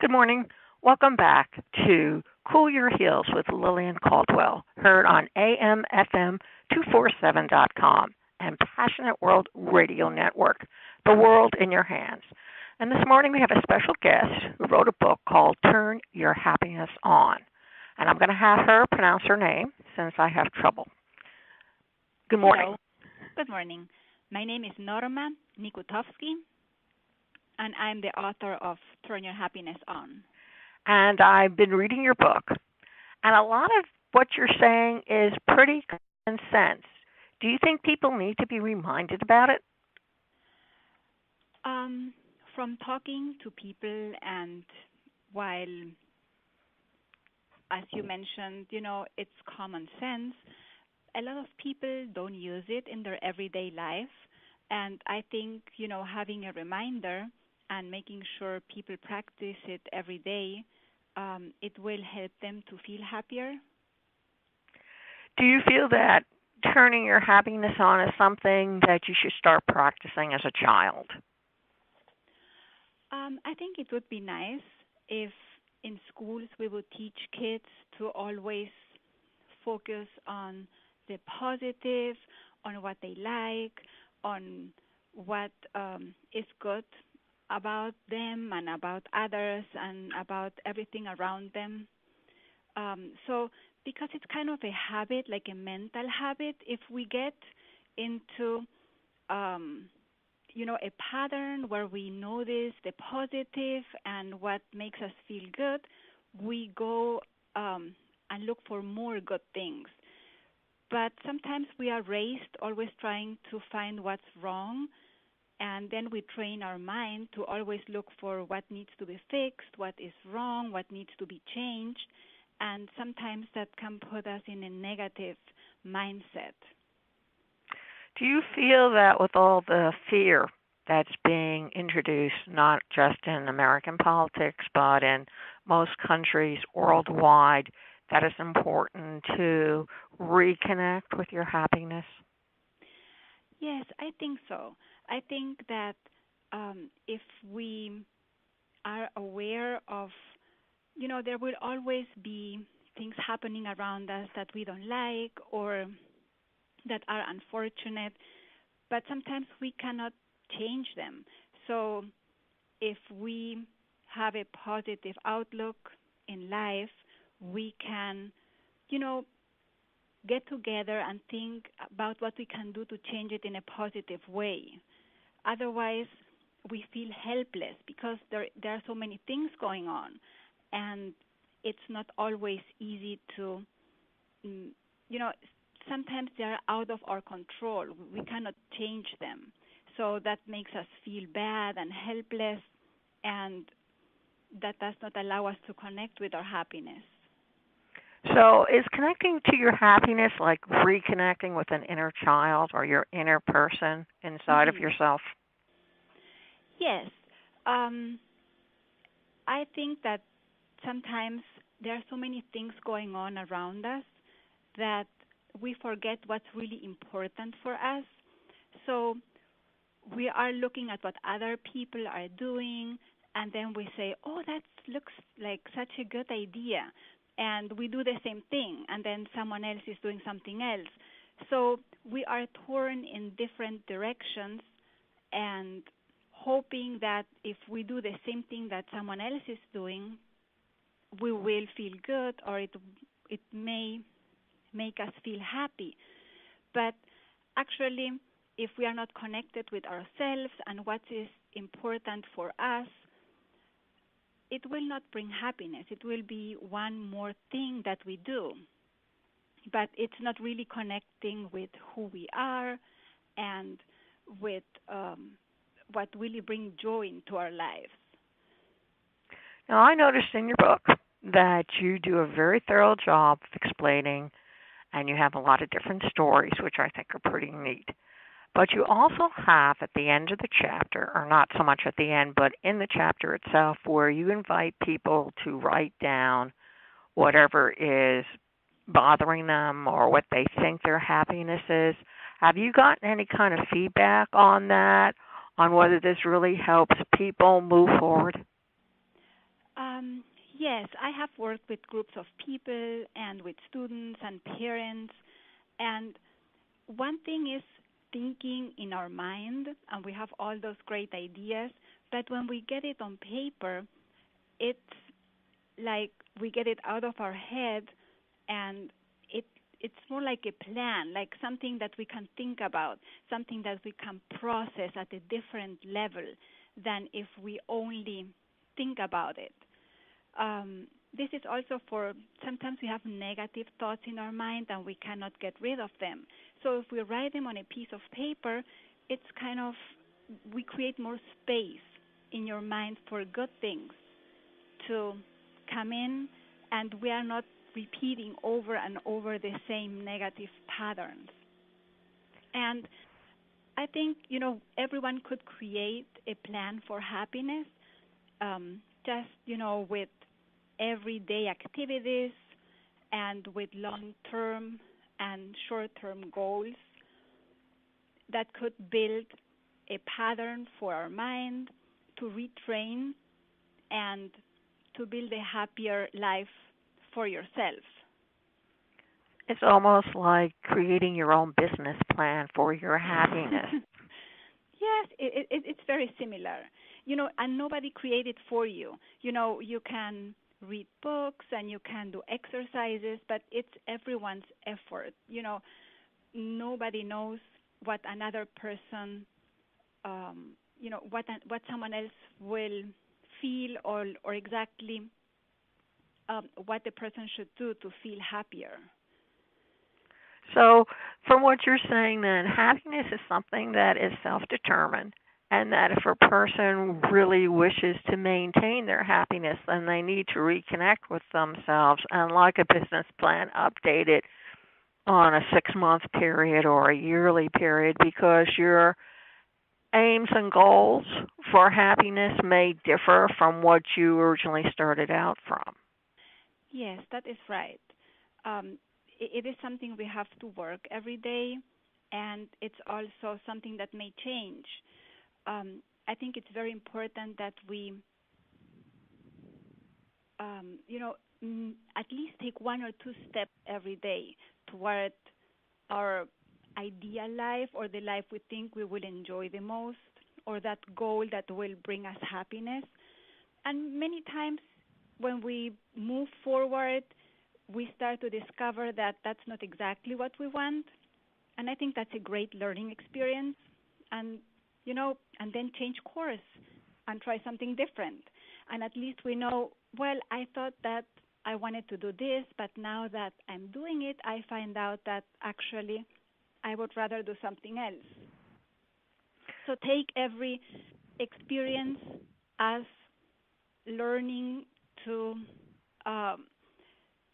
Good morning. Welcome back to Cool Your Heels with Lillian-Cauldwell, heard on AMFM247.com and Passionate World Radio Network, The World in Your Hands. And this morning we have a special guest who wrote a book called Turn Your Happiness On. And I'm going to have her pronounce her name since I have trouble. Good morning. Hello. Good morning. My name is Norma Nikutowski, and I'm the author of Turn Your Happiness On. And I've been reading your book. And a lot of what you're saying is pretty common sense. Do you think people need to be reminded about it? From talking to people, and while, as you mentioned, it's common sense, a lot of people don't use it in their everyday life. And I think, having a reminder and making sure people practice it every day, it will help them to feel happier. Do you feel that turning your happiness on is something that you should start practicing as a child? I think it would be nice if in schools we would teach kids to always focus on the positive, on what they like, on what is good about them and about others and about everything around them. So because it's kind of a habit, like a mental habit, if we get into a pattern where we notice the positive and what makes us feel good, we go and look for more good things. But sometimes we are raised always trying to find what's wrong, and then we train our mind to always look for what needs to be fixed, what is wrong, what needs to be changed, and sometimes that can put us in a negative mindset. Do you feel that with all the fear that's being introduced, not just in American politics, but in most countries worldwide, that it's important to reconnect with your happiness? Yes, I think so. I think that if we are aware of, there will always be things happening around us that we don't like or that are unfortunate, but sometimes we cannot change them. So if we have a positive outlook in life, we can, get together and think about what we can do to change it in a positive way. Otherwise, we feel helpless because there are so many things going on, and it's not always easy to, sometimes they are out of our control. We cannot change them. So that makes us feel bad and helpless, and that does not allow us to connect with our happiness. So is connecting to your happiness like reconnecting with an inner child or your inner person inside of yourself? Yes. I think that sometimes there are so many things going on around us that we forget what's really important for us. So we are looking at what other people are doing, and then we say, oh, that looks like such a good idea. And we do the same thing, and then someone else is doing something else. So we are torn in different directions and hoping that if we do the same thing that someone else is doing, we will feel good, or it may make us feel happy. But actually, if we are not connected with ourselves and what is important for us, it will not bring happiness. It will be one more thing that we do. But it's not really connecting with who we are and with what really brings joy into our lives. Now, I noticed in your book that you do a very thorough job of explaining, and you have a lot of different stories, which I think are pretty neat. But you also have at the end of the chapter, or not so much at the end, but in the chapter itself, where you invite people to write down whatever is bothering them or what they think their happiness is. Have you gotten any kind of feedback on that, on whether this really helps people move forward? Yes, I have worked with groups of people and with students and parents. And one thing is thinking in our mind, and we have all those great ideas, but when we get it on paper, it's like we get it out of our head, and it it's more like a plan, like something that we can think about, something that we can process at a different level than if we only think about it. This is also for sometimes we have negative thoughts in our mind and we cannot get rid of them. So if we write them on a piece of paper, it's kind of we create more space in your mind for good things to come in, and we are not repeating over and over the same negative patterns. And I think, everyone could create a plan for happiness, just, with everyday activities and with long term and short term goals that could build a pattern for our mind to retrain and to build a happier life for yourself. It's almost like creating your own business plan for your happiness. Yes, it's very similar. And nobody created for you. You can read books and you can do exercises, but it's everyone's effort. Nobody knows what another person, what someone else will feel, or exactly what the person should do to feel happier. So, from what you're saying, then, happiness is something that is self determined, and that if a person really wishes to maintain their happiness, then they need to reconnect with themselves and, like a business plan, update it on a 6 month period or a yearly period because your aims and goals for happiness may differ from what you originally started out from. Yes, that is right. Um, it is something we have to work every day, and it's also something that may change. I think it's very important that we, at least take one or two steps every day toward our ideal life or the life we think we will enjoy the most or that goal that will bring us happiness. And many times when we move forward, we start to discover that that's not exactly what we want. And I think that's a great learning experience. And, and then change course and try something different. And at least we know, well, I thought that I wanted to do this, but now that I'm doing it, I find out that actually I would rather do something else. So take every experience as learning to um,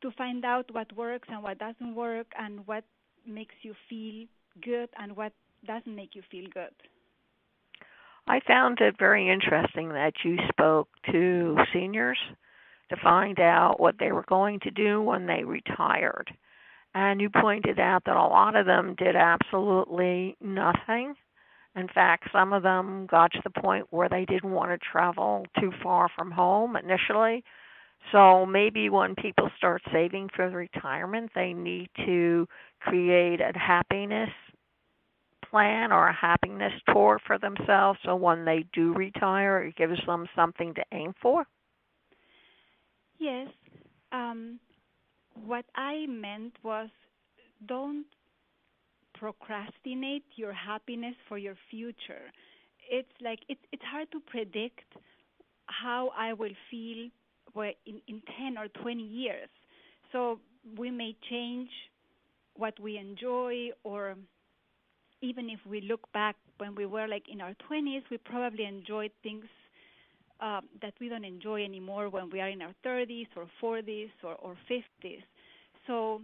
to find out what works and what doesn't work, and what makes you feel good and what doesn't make you feel good. I found it very interesting that you spoke to seniors to find out what they were going to do when they retired. And you pointed out that a lot of them did absolutely nothing. In fact, some of them got to the point where they didn't want to travel too far from home initially. So maybe when people start saving for retirement, they need to create a happiness plan or a happiness tour for themselves so when they do retire, it gives them something to aim for. Yes, um, what I meant was don't procrastinate your happiness for your future. It's hard to predict how I will feel in 10 or 20 years. So we may change what we enjoy, or even if we look back when we were like in our 20s, we probably enjoyed things that we don't enjoy anymore when we are in our 30s or 40s or 50s. So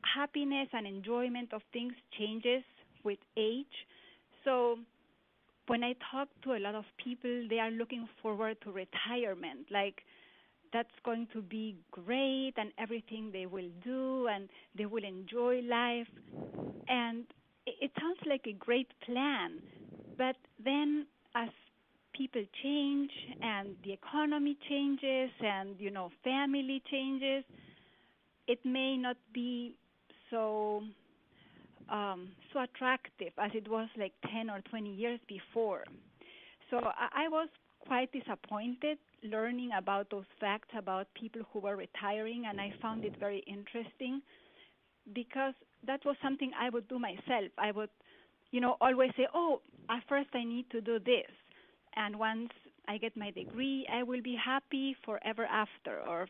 happiness and enjoyment of things changes with age. So when I talk to a lot of people, they are looking forward to retirement. Like that's going to be great and everything they will do and they will enjoy life. And it sounds like a great plan. But then as people change and the economy changes and family changes, it may not be so so attractive as it was like 10 or 20 years before. So I was quite disappointed learning about those facts about people who were retiring, and I found it very interesting because that was something I would do myself. I would, always say, "Oh, at first I need to do this, and once I get my degree, I will be happy forever after." Or,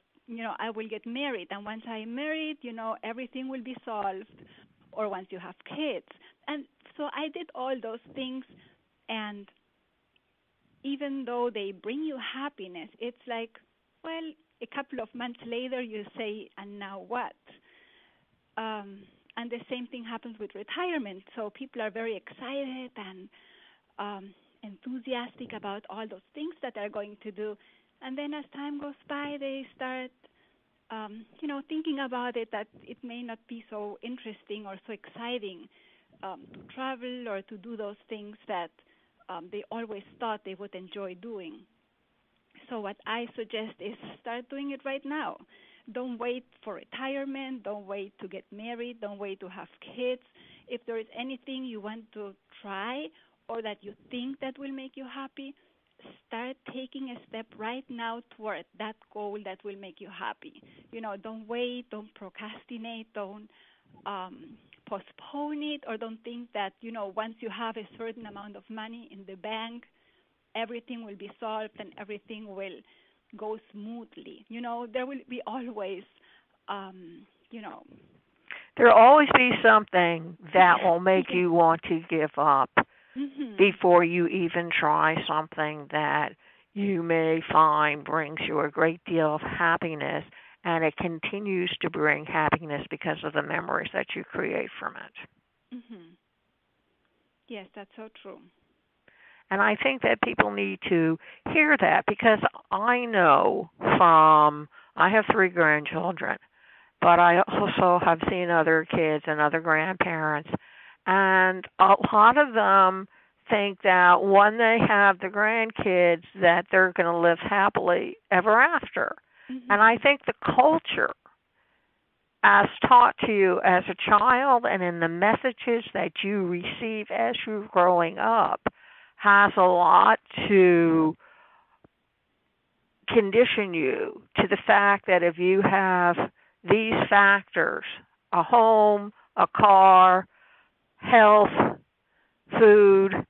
I will get married, and once I'm married, everything will be solved. Or once you have kids, and so I did all those things, and even though they bring you happiness, it's like, well, a couple of months later, you say, "And now what?" And the same thing happens with retirement. So people are very excited and enthusiastic about all those things that they're going to do. And then as time goes by, they start, thinking about it that it may not be so interesting or so exciting to travel or to do those things that they always thought they would enjoy doing. So what I suggest is start doing it right now. Don't wait for retirement. Don't wait to get married. Don't wait to have kids. If there is anything you want to try or that you think that will make you happy, start taking a step right now toward that goal that will make you happy. Don't wait. Don't procrastinate. Don't postpone it, or don't think that once you have a certain amount of money in the bank, everything will be solved and everything will go smoothly. There will be always, you know. There'll always be something that will make Yes. you want to give up Mhm. before you even try something that you may find brings you a great deal of happiness, and it continues to bring happiness because of the memories that you create from it. Mhm. Yes, that's so true. And I think that people need to hear that, because I know from, I have three grandchildren, but I also have seen other kids and other grandparents, and a lot of them think that when they have the grandkids that they're going to live happily ever after. And I Mhm. think the culture, as taught to you as a child and in the messages that you receive as you're growing up, has a lot to condition you to the fact that if you have these factors, a home, a car, health, food,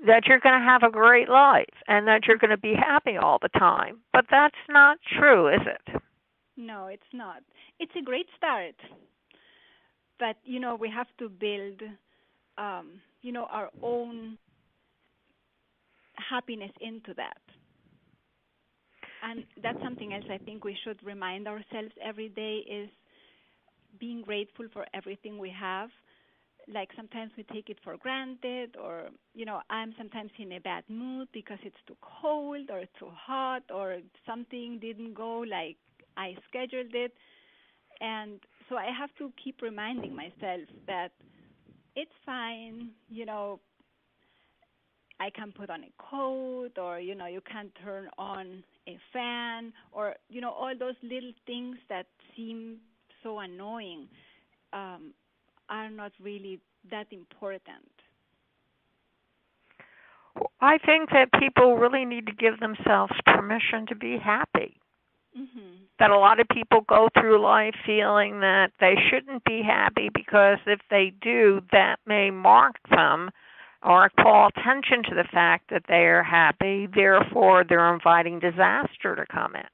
that you're going to have a great life and that you're going to be happy all the time. But that's not true, is it? No, it's not. It's a great start, but we have to build our own happiness into that. And that's something else I think we should remind ourselves every day is being grateful for everything we have. Like sometimes we take it for granted, or I'm sometimes in a bad mood because it's too cold or too hot or something didn't go like I scheduled it. And so I have to keep reminding myself that it's fine. I can put on a coat, or you can turn on a fan, or all those little things that seem so annoying um, are not really that important. I think that people really need to give themselves permission to be happy. Mhm. That a lot of people go through life feeling that they shouldn't be happy because if they do, that may mark them or call attention to the fact that they are happy. Therefore, they're inviting disaster to come in.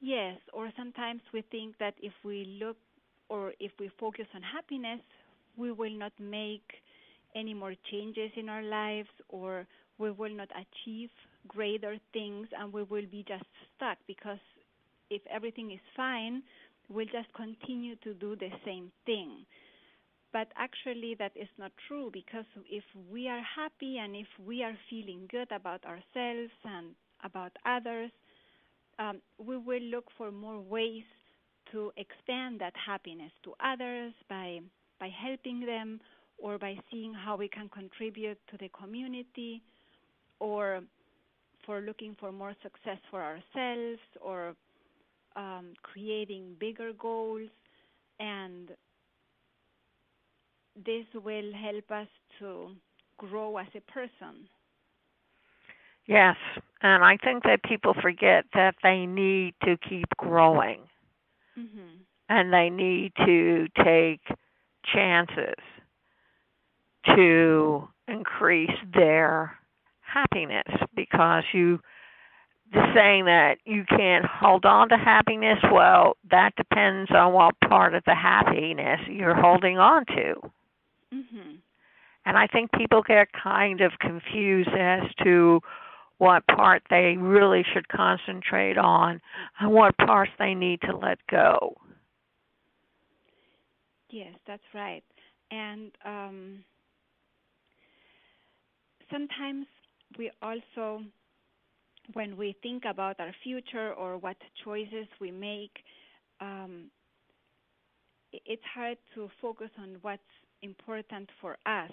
Yes, or sometimes we think that if we look or if we focus on happiness, we will not make any more changes in our lives, or we will not achieve greater things, and we will be just stuck because if everything is fine, we'll just continue to do the same thing. But actually, that is not true, because if we are happy and if we are feeling good about ourselves and about others, we will look for more ways to expand that happiness to others by helping them or by seeing how we can contribute to the community. or for looking for more success for ourselves, or creating bigger goals, and this will help us to grow as a person. Yes, and I think that people forget that they need to keep growing Mhm. and they need to take chances to increase their happiness because the saying that you can't hold on to happiness, well, that depends on what part of the happiness you're holding on to. Mhm. And I think people get kind of confused as to what part they really should concentrate on and what parts they need to let go. Yes, that's right. And sometimes we also, when we think about our future or what choices we make, um, it's hard to focus on what's important for us.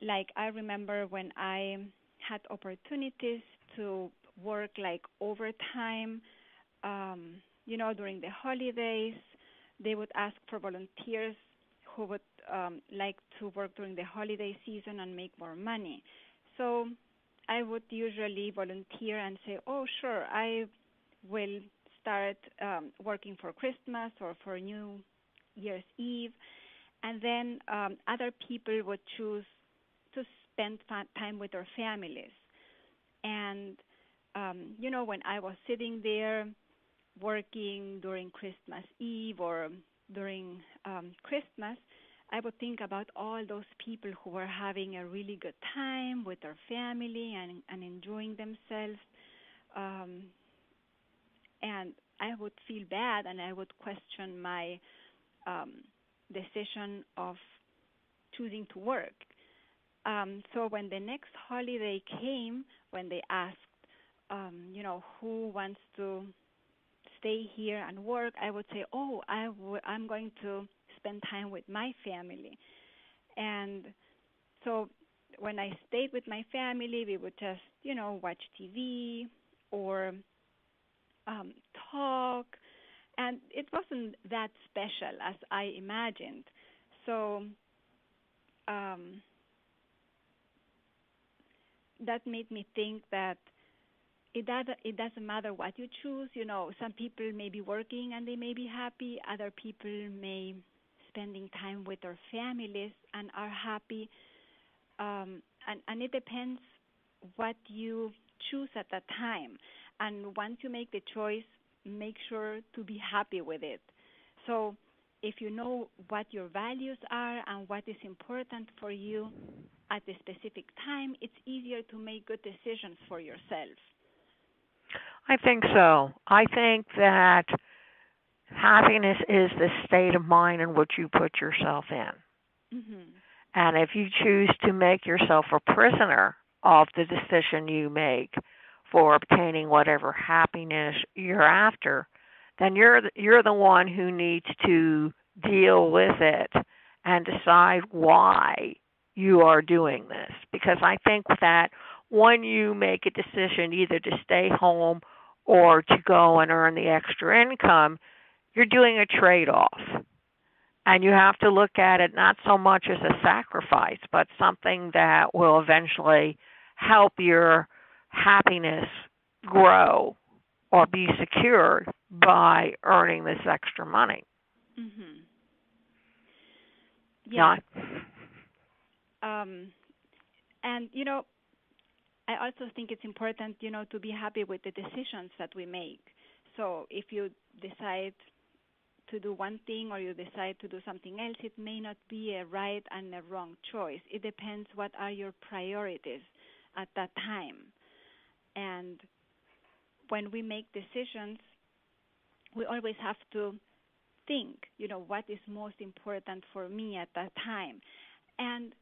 Like I remember when I had opportunities to work like overtime, during the holidays, they would ask for volunteers who would like to work during the holiday season and make more money. So I would usually volunteer and say, "Oh, sure, I will start working for Christmas or for New Year's Eve." And then other people would choose to spend time with their families. And when I was sitting there working during Christmas Eve or during Christmas, I would think about all those people who were having a really good time with their family and enjoying themselves. Um, and I would feel bad and I would question my um, decision of choosing to work. So when the next holiday came, when they asked, who wants to stay here and work, I would say, "Oh, I'm going to spend time with my family." And so when I stayed with my family, we would just, watch TV or um, talk, and it wasn't that special as I imagined. So um, that made me think that it doesn't matter what you choose. Some people may be working and they may be happy. Other people may spending time with their families and are happy. And it depends what you choose at that time. And once you make the choice, make sure to be happy with it. So if you know what your values are and what is important for you at the specific time, it's easier to make good decisions for yourself. I think so. I think that happiness is the state of mind in which you put yourself in. Mhm. And if you choose to make yourself a prisoner of the decision you make for obtaining whatever happiness you're after, then you're the one who needs to deal with it and decide why you are doing this. Because I think that when you make a decision either to stay home or to go and earn the extra income, you're doing a trade-off. And you have to look at it not so much as a sacrifice, but something that will eventually help your happiness grow or be secured by earning this extra money. Mhm. Yeah. Yeah. Um, and I also think it's important, to be happy with the decisions that we make. So if you decide to do one thing or you decide to do something else, it may not be a right and a wrong choice. It depends what are your priorities at that time. And when we make decisions, we always have to think, what is most important for me at that time. And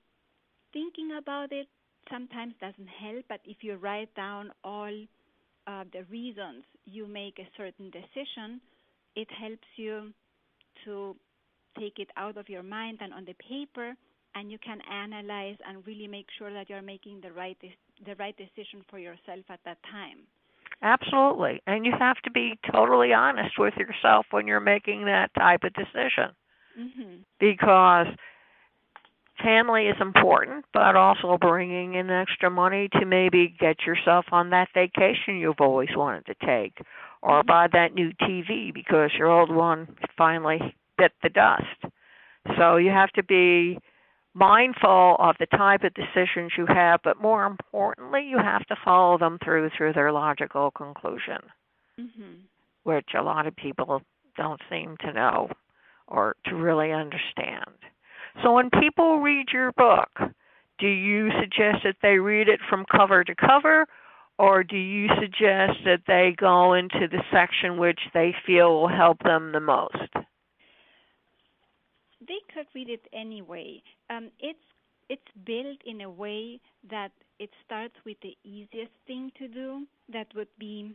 thinking about it sometimes doesn't help, but if you write down all the reasons you make a certain decision, it helps you to take it out of your mind and on the paper, and you can analyze and really make sure that you're making the right the right decision for yourself at that time. Absolutely. And you have to be totally honest with yourself when you're making that type of decision Mhm. because family is important, but also bringing in extra money to maybe get yourself on that vacation you've always wanted to take, or Mhm. buy that new TV because your old one finally bit the dust. So you have to be mindful of the type of decisions you have, but more importantly, you have to follow them through their logical conclusion, Mhm. which a lot of people don't seem to know or to really understand. So when people read your book, do you suggest that they read it from cover to cover, or do you suggest that they go into the section which they feel will help them the most? They could read it anyway. It's built in a way that it starts with the easiest thing to do. That would be,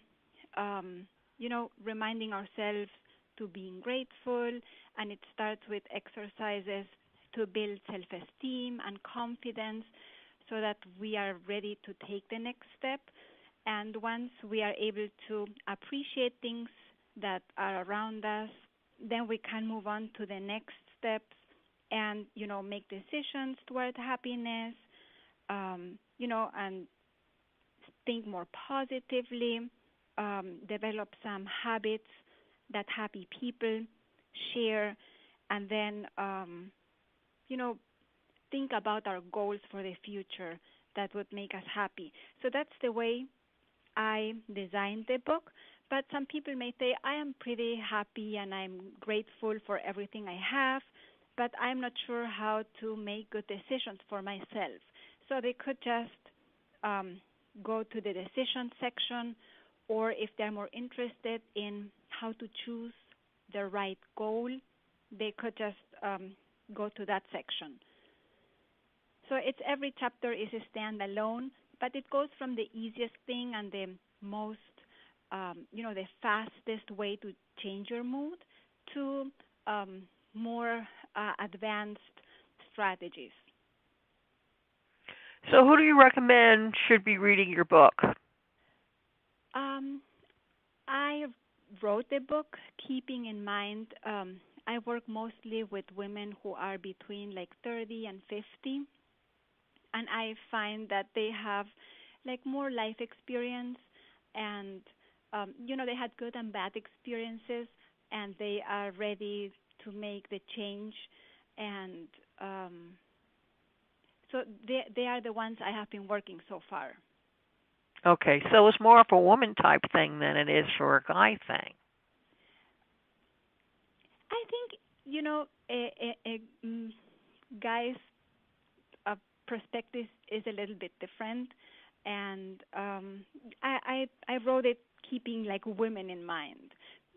reminding ourselves to being grateful, and it starts with exercises to build self-esteem and confidence, so that we are ready to take the next step. And once we are able to appreciate things that are around us, then we can move on to the next steps and, make decisions toward happiness, and think more positively, develop some habits that happy people share, and then, you know, think about our goals for the future that would make us happy. So that's the way I designed the book. But some people may say, I am pretty happy and I'm grateful for everything I have, but I'm not sure how to make good decisions for myself. So they could just um, go to the decision section, or if they're more interested in how to choose the right goal, they could just go to that section. So it's every chapter is a standalone, but it goes from the easiest thing and the most, the fastest way to change your mood to more advanced strategies. So who do you recommend should be reading your book? Um, I wrote the book keeping in mind I work mostly with women who are between like 30 and 50, and I find that they have like more life experience, and they had good and bad experiences, and they are ready to make the change, and so they are the ones I have been working so far. Okay, so it's more of a woman type thing than it is for a guy thing. I think guys' perspective is a little bit different, and I wrote it keeping like women in mind,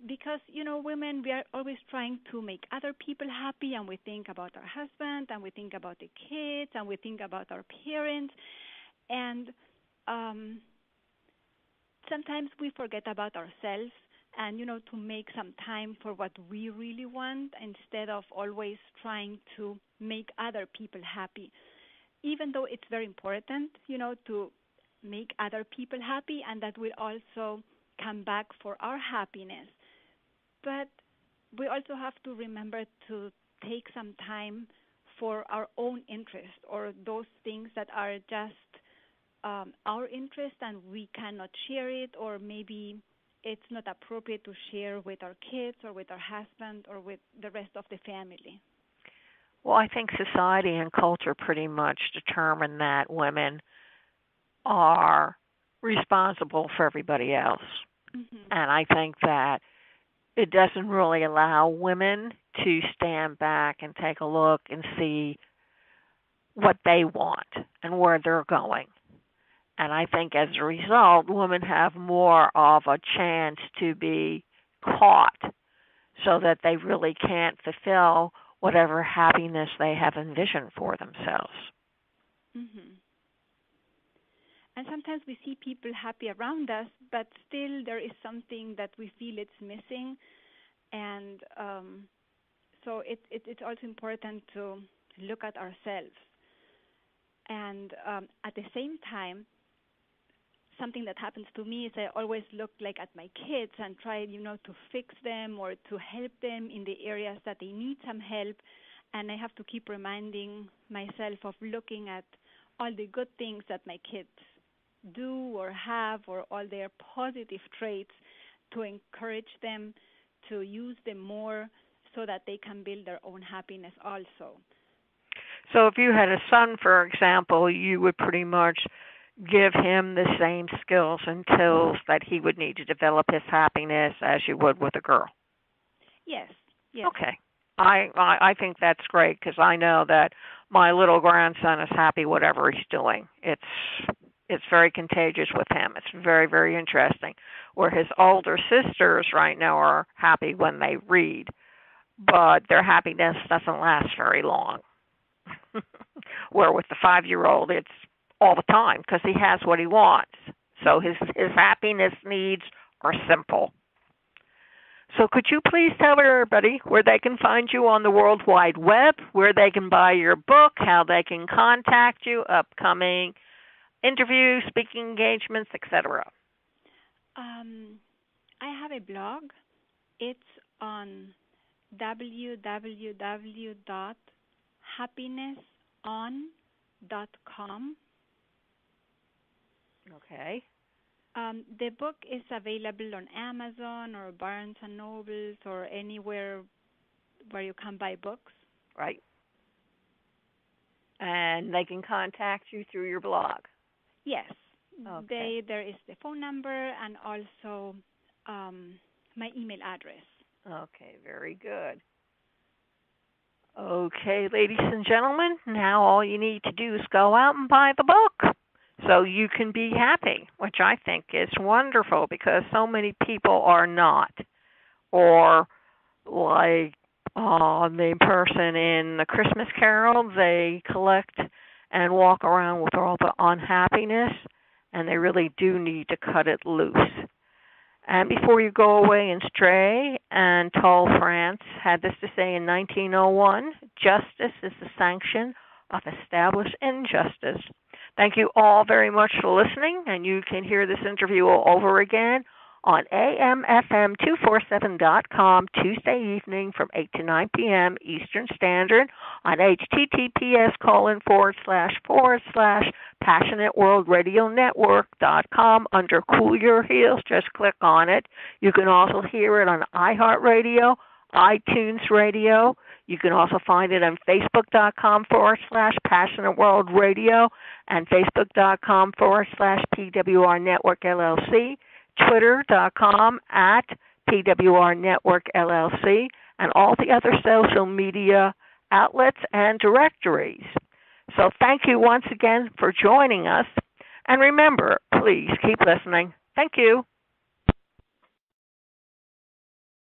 because women, we are always trying to make other people happy, and we think about our husband, and we think about the kids, and we think about our parents, and um sometimes we forget about ourselves, and to make some time for what we really want, instead of always trying to make other people happy, even though it's very important, to make other people happy, and that will also come back for our happiness. But we also have to remember to take some time for our own interest, or those things that are just our interest and we cannot share it, or maybe it's not appropriate to share with our kids or with our husband or with the rest of the family. Well, I think society and culture pretty much determine that women are responsible for everybody else. Mhm. And I think that it doesn't really allow women to stand back and take a look and see what they want and where they're going. And I think as a result, women have more of a chance to be caught so that they really can't fulfill whatever happiness they have envisioned for themselves. Mhm. And sometimes we see people happy around us, but still there is something that we feel it's missing, and so it's also important to look at ourselves. And at the same time, something that happens to me is I always look like at my kids and try, to fix them or to help them in the areas that they need some help. And I have to keep reminding myself of looking at all the good things that my kids do or have, or all their positive traits, to encourage them to use them more so that they can build their own happiness also. So if you had a son, for example, you would pretty much give him the same skills and tools that he would need to develop his happiness as you would with a girl. Yes. Okay. I think that's great, because I know that my little grandson is happy whatever he's doing. It's very contagious with him. It's very, very interesting. Where his older sisters right now are happy when they read, but their happiness doesn't last very long. Where with the 5-year-old, it's all the time because he has what he wants. So his happiness needs are simple. So could you please tell everybody where they can find you on the World Wide Web, where they can buy your book, how they can contact you, upcoming interviews, speaking engagements, etc.? I have a blog. It's on www.happinesson.com. Okay. The book is available on Amazon or Barnes and Nobles or anywhere where you can buy books. Right. And they can contact you through your blog. Yes. Okay. There is the phone number and also my email address. Okay, very good. Okay, ladies and gentlemen, now all you need to do is go out and buy the book so you can be happy, which I think is wonderful, because so many people are not. Or like the person in the Christmas Carol, they collect and walk around with all the unhappiness, and they really do need to cut it loose. And before you go away and stray, and Toll France had this to say in 1901, justice is the sanction of established injustice. Thank you all very much for listening, and you can hear this interview all over again on AMFM247.com Tuesday evening from 8 to 9 p.m. Eastern Standard, on https://passionateworldradionetwork.com under Cool Your Heels. Just click on it. You can also hear it on iHeartRadio, iTunes Radio. You can also find it on Facebook.com/Passionate World Radio and Facebook.com/PWR Network LLC. Twitter.com @PWR Network LLC, and all the other social media outlets and directories. So thank you once again for joining us. And remember, please keep listening. Thank you.